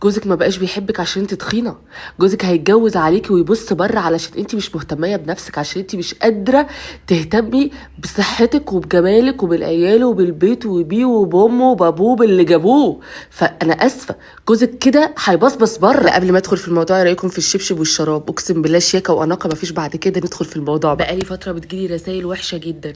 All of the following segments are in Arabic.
جوزك ما بقاش بيحبك عشان انت تخينه. جوزك هيتجوز عليكي ويبص بره علشان انت مش مهتميه بنفسك، عشان انت مش قادره تهتمي بصحتك وبجمالك وبالعيال وبالبيت وبيه وبامه وبابوه باللي جابوه. فانا اسفه، جوزك كده هيبصبص بره. لا، قبل ما ادخل في الموضوع، ايه رايكم في الشبشب والشراب؟ اقسم بالله شياكه واناقه، مفيش بعد كده. ندخل في الموضوع بقالي فتره بتجيلي رسائل وحشه جدا.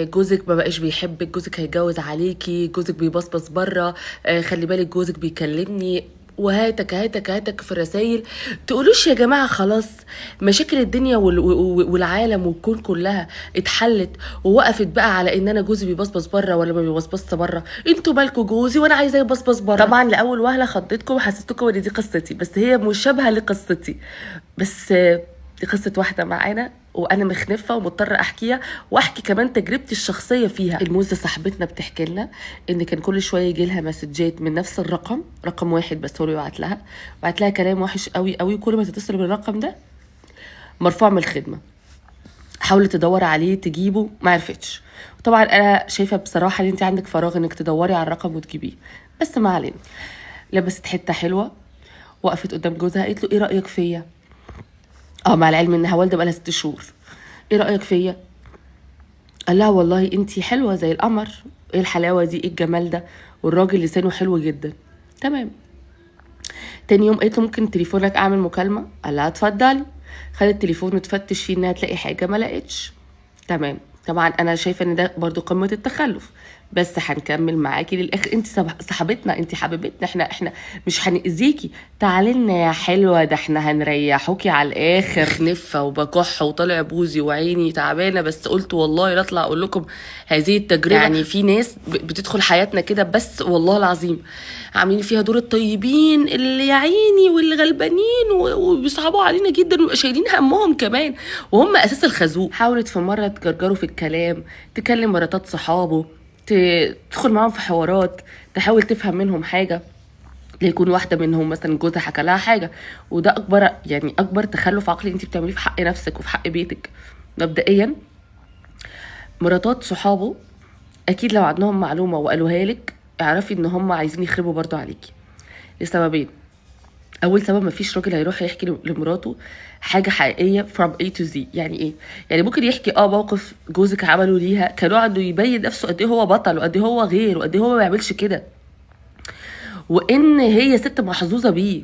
جوزك ما بقاش بيحبك، جوزك هيتجوز عليكي، جوزك بيبصبص بره، خلي بالك جوزك بيكلمني، وهاتك هاتك هاتك في الرسايل. تقولوش يا جماعة خلاص مشاكل الدنيا والعالم والكون كلها اتحلت ووقفت بقى على ان انا جوزي بيبصبص بره ولا ما بيبصبص بره؟ انتوا مالكوا جوزي وانا عايزاه يبصبص بره؟ طبعا لاول وهله خضتكم وحسستكم ان دي قصتي، بس هي مشابهه لقصتي. بس دي قصة واحدة معانا وانا مخنفه ومضطره احكيها، واحكي كمان تجربتي الشخصيه فيها. الموزه صاحبتنا بتحكي لنا ان كان كل شويه يجي لها مسجات من نفس الرقم، رقم واحد بس هو اللي بعت لها كلام وحش قوي قوي. كل ما تتصل بالرقم ده مرفوع من الخدمه، حاولت تدور عليه تجيبه ما عرفتش. طبعا انا شايفه بصراحه ان انت عندك فراغ انك تدوري على الرقم وتجيبيه، بس ما علينا. لبست حته حلوه، وقفت قدام جوزها قالت له ايه رايك فيا؟ مع العلم انها والده بقالها 6 شهور. ايه رايك فيا؟ قال لها والله انتي حلوه زي القمر. ايه الحلاوه دي؟ ايه الجمال ده؟ والراجل لسانه حلو جدا. تمام. تاني يوم قالت له ممكن تليفونك اعمل مكالمه؟ قال لها اتفضلي. خدت التليفون وتفتش فيه انها تلاقي حاجه، ما لقيتش. تمام. طبعا انا شايفه ان ده برضو قمه التخلف، بس هنكمل معاكي للاخر. انت صاحبتنا، انت حبيبتنا، احنا مش هنأذيكي. تعالي لنا يا حلوه، ده احنا هنريحوكي على الاخر. خنفه وبكح وطالع بوزي وعيني تعبانه، بس قلت والله لا اطلع اقول لكم هذه التجربه. يعني في ناس بتدخل حياتنا كده، بس والله العظيم عاملين فيها دور الطيبين اللي يا عيني واللي غلبانين وبيصعبوا علينا جدا وشايلين همهم كمان، وهم اساس الخازوق. حاولت في مره تجرجره في الكلام، تكلم مراتات صحابه، تدخل معاهم في حوارات، تحاول تفهم منهم حاجه، ليكون واحده منهم مثلا جوزها حكى لها حاجه. وده اكبر تخلف عقلي انت بتعمليه في حق نفسك وفي حق بيتك. مبدئيا مراتات صحابه اكيد لو عندهم معلومه وقالوها لك، اعرفي ان هم عايزين يخربوا برضو عليكي لسببين. اول سبب، مفيش راجل هيروح يحكي لمراته حاجه حقيقيه from A to Z. يعني ايه؟ يعني ممكن يحكي موقف جوزك عمله ليها كنوع انه يبين نفسه قد ايه هو بطل وقد ايه هو غير وقد ايه هو ما بيعملش كده، وان هي ست محظوظه بيه.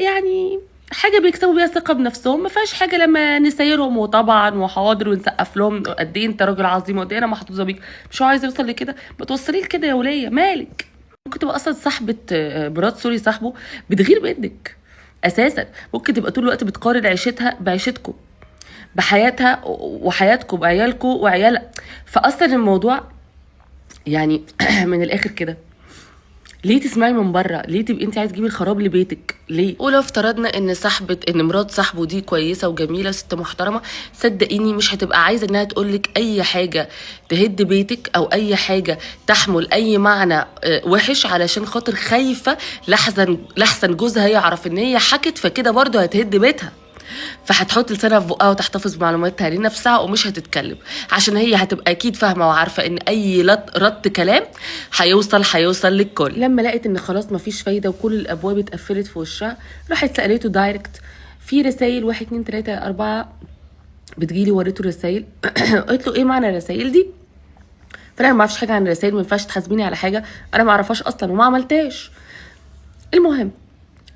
يعني حاجه بيكسبوا بيها ثقه بنفسهم، ما فيهاش حاجه لما نسيرهم وطبعا وحاضر ونسقف لهم قد ايه انت راجل عظيم وقد ايه انا محظوظه بيك. مش هو عايز يوصل لكده؟ ما توصلي لكده يا وليه، مالك؟ ممكن تبقى اصلا صاحبه مرات سوري صاحبه بتغير منك اساسا. ممكن تبقى طول الوقت بتقارن عيشتها بعيشتكم، بحياتها وحياتكم بعيالكم وعيالها. فاصلا الموضوع يعني من الاخر كده، ليه تسمعي من بره؟ ليه تبقي انت عايز تجيبي الخراب لبيتك؟ ليه؟ ولو افترضنا ان مرات صاحبه دي كويسه وجميله ست محترمه، صدقيني مش هتبقى عايزه انها تقولك اي حاجه تهد بيتك او اي حاجه تحمل اي معنى وحش، علشان خاطر خايفه لحسن جوزها يعرف ان هي حكت، فكده برضه هتهد بيتها. فهتحط لسانها في بقها وتحتفظ بمعلوماتها لنفسها ومش هتتكلم، عشان هي هتبقى اكيد فاهمه وعارفه ان اي رد كلام هيوصل للكل. لما لقيت ان خلاص مفيش فايده وكل الابواب اتقفلت في وشها، راحت سالته دايركت في رسائل 1 2 3 4 بتجيلي. وريته الرسائل قلت له ايه معنى الرسائل دي؟ فانا ما اعرفش حاجه عن الرسائل، ما ينفعش تحاسبيني على حاجه انا ما اعرفهاش اصلا وما عملتهاش. المهم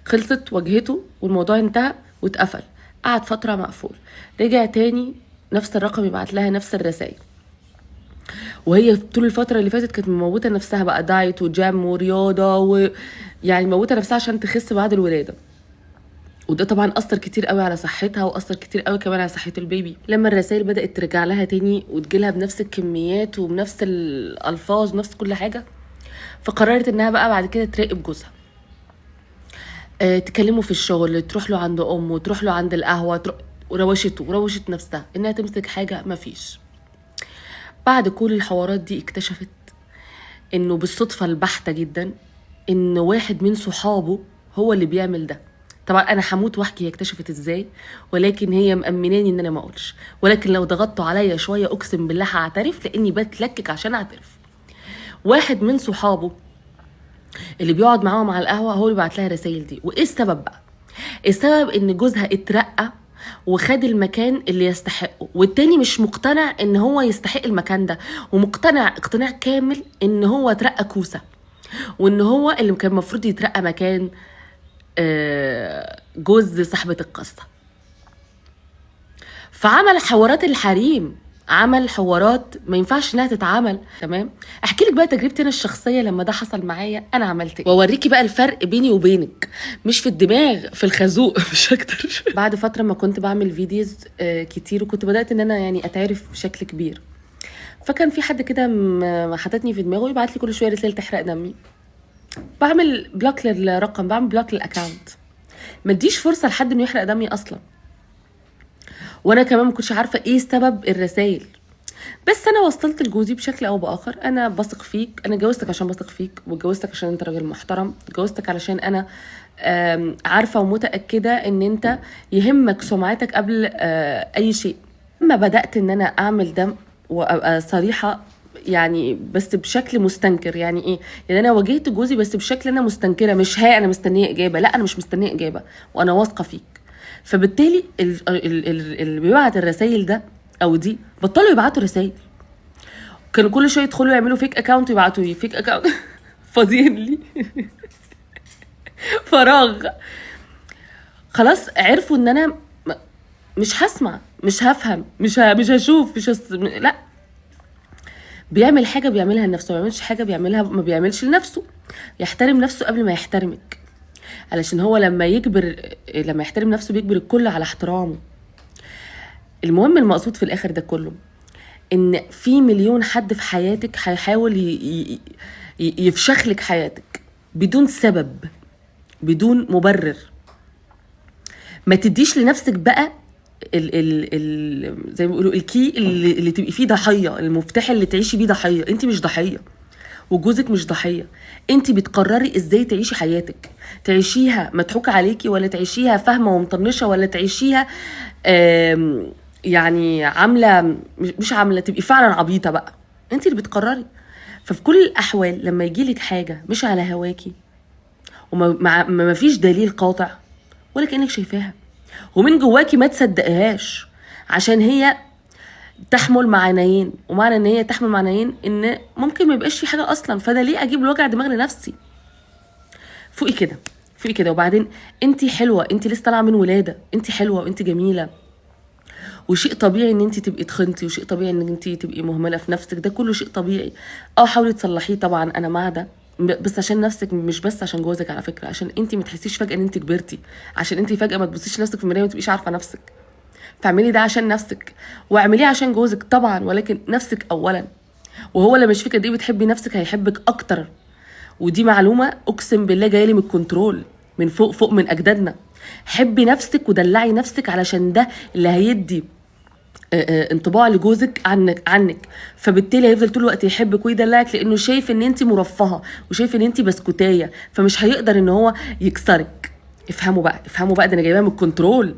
خلصت واجهته والموضوع انتهى واتقفل. قعد فتره مقفول، رجع تاني نفس الرقم يبعت لها نفس الرسائل، وهي طول الفتره اللي فاتت كانت مموته نفسها بقى دايت وجيم ورياضه يعني مموته نفسها عشان تخس بعد الولاده. وده طبعا اثر كتير قوي على صحتها واثر كتير قوي كمان على صحه البيبي. لما الرسائل بدات ترجع لها تاني وتجيلها بنفس الكميات وبنفس الالفاظ ونفس كل حاجه، فقررت انها بقى بعد كده تراقب جوزها، تكلمه في الشغل، تروح له عند امه، تروح له عند القهوه، وروشت نفسها انها تمسك حاجه. مفيش. بعد كل الحوارات دي اكتشفت انه بالصدفه البحته جدا ان واحد من صحابه هو اللي بيعمل ده. طبعا انا هموت واحكي هي اكتشفت ازاي، ولكن هي مأمناني ان انا ما اقولش، ولكن لو ضغطتوا عليا شويه اقسم بالله هعترف، لاني بتلكك عشان اعترف. واحد من صحابه اللي بيقعد معاهم على القهوه هو اللي بيبعت لها الرسائل دي. وايه السبب بقى؟ السبب ان جوزها اترقى وخد المكان اللي يستحقه، والتاني مش مقتنع ان هو يستحق المكان ده، ومقتنع اقتناع كامل ان هو اترقى كوسه، وان هو اللي كان المفروض يترقى مكان جوز صاحبة القصة. فعمل حوارات الحريم، عمل حوارات ما ينفعش انها تتعمل. تمام، احكي لك بقى تجربتي انا الشخصيه لما ده حصل معايا انا عملت ايه، واوريكي بقى الفرق بيني وبينك، مش في الدماغ، في الخازوق مش اكتر. بعد فتره ما كنت بعمل فيديوز كتير، وكنت بدات ان انا يعني اتعرف بشكل كبير، فكان في حد كده حطتني في دماغه يبعت لي كل شويه رساله تحرق دمي. بعمل بلوك للرقم، بعمل بلوك للاكونت، ما اديش فرصه لحد انه يحرق دمي اصلا. وانا كمان ما كنتش عارفه ايه سبب الرسائل، بس انا وصلت لجوزي بشكل او باخر انا بثق فيك، انا اتجوزتك عشان بثق فيك، واتجوزتك عشان انت راجل محترم، اتجوزتك علشان انا عارفه ومتاكده ان انت يهمك سمعتك قبل اي شيء. لما بدات ان انا اعمل ده وابقى صريحه يعني، بس بشكل مستنكر، يعني ايه؟ يعني انا واجهت جوزي بس بشكل انا مستنكره، مش انا مستنيه اجابه، لا انا مش مستنيه اجابه وانا واثقه فيك. فبالتالي اللي بيبعت الرسائل ده او دي بطلوا يبعتوا رسائل، كانوا كل شويه يدخلوا يعملوا فيك اكاونت ويبعتوا لي فيك اكاونت فاضيين لي فراغ. خلاص عرفوا ان انا مش هسمع، مش هفهم، مش هشوف، لا. بيعمل حاجه بيعملها لنفسه، ما بيعملش حاجه بيعملها ما بيعملش لنفسه. يحترم نفسه قبل ما يحترمك، علشان هو لما يحترم نفسه بيجبر الكل على احترامه. المهم المقصود في الاخر ده كله ان في مليون حد في حياتك هيحاول يفشخلك حياتك بدون سبب، بدون مبرر. ما تديش لنفسك بقى زي ما بيقولوا الكي اللي تبقي فيه ضحيه، المفتاح اللي تعيشي بيه ضحيه. انت مش ضحيه وجوزك مش ضحيه، انت بتقرري ازاي تعيشي حياتك، تعيشيها مضحوك عليكي ولا تعيشيها فاهمه ومطنشه، ولا تعيشيها يعني عامله مش عامله تبقي فعلا عبيطه بقى. انت اللي بتقرري. ففي كل الاحوال لما يجيلك حاجه مش على هواكي وما فيش دليل قاطع ولا كانك شايفاها، ومن جواكي ما تصدقهاش، عشان هي تحمل معنيين، ومعنى ان هي تحمل معنيين ان ممكن ما يبقاش في حاجه اصلا، فده ليه اجيب الوجع دماغ لنفسي؟ فوقي كده، فوقي كده. وبعدين انت حلوه، انت لسه طالعه من ولاده، انت حلوه وانت جميله، وشيء طبيعي ان انت تبقي تخنتي، وشيء طبيعي ان انت تبقي مهمله في نفسك، ده كله شيء طبيعي. حاولي تصلحيه طبعا، انا مع ده، بس عشان نفسك، مش بس عشان جوزك على فكره، عشان انت ما تحسيش فجاه ان انت كبرتي، عشان انت فجاه ما تبصيش لنفسك في المرايه وما تبقيش عارفه نفسك. فاعملي ده عشان نفسك، واعمليه عشان جوزك طبعا، ولكن نفسك اولا. وهو لما يشوفك قد ايه بتحبي نفسك هيحبك اكتر. ودي معلومه اقسم بالله جايه لي من الكنترول، من فوق من اجدادنا. حبي نفسك ودلعي نفسك، علشان ده اللي هيدي انطباع لجوزك عنك. فبالتالي هيفضل طول الوقت يحبك ويدلعك، لانه شايف ان انت مرفهه، وشايف ان انت بسكوتيه، فمش هيقدر ان هو يكسرك. افهموا بقى، افهموا بقى، ده انا جايباها من الكنترول.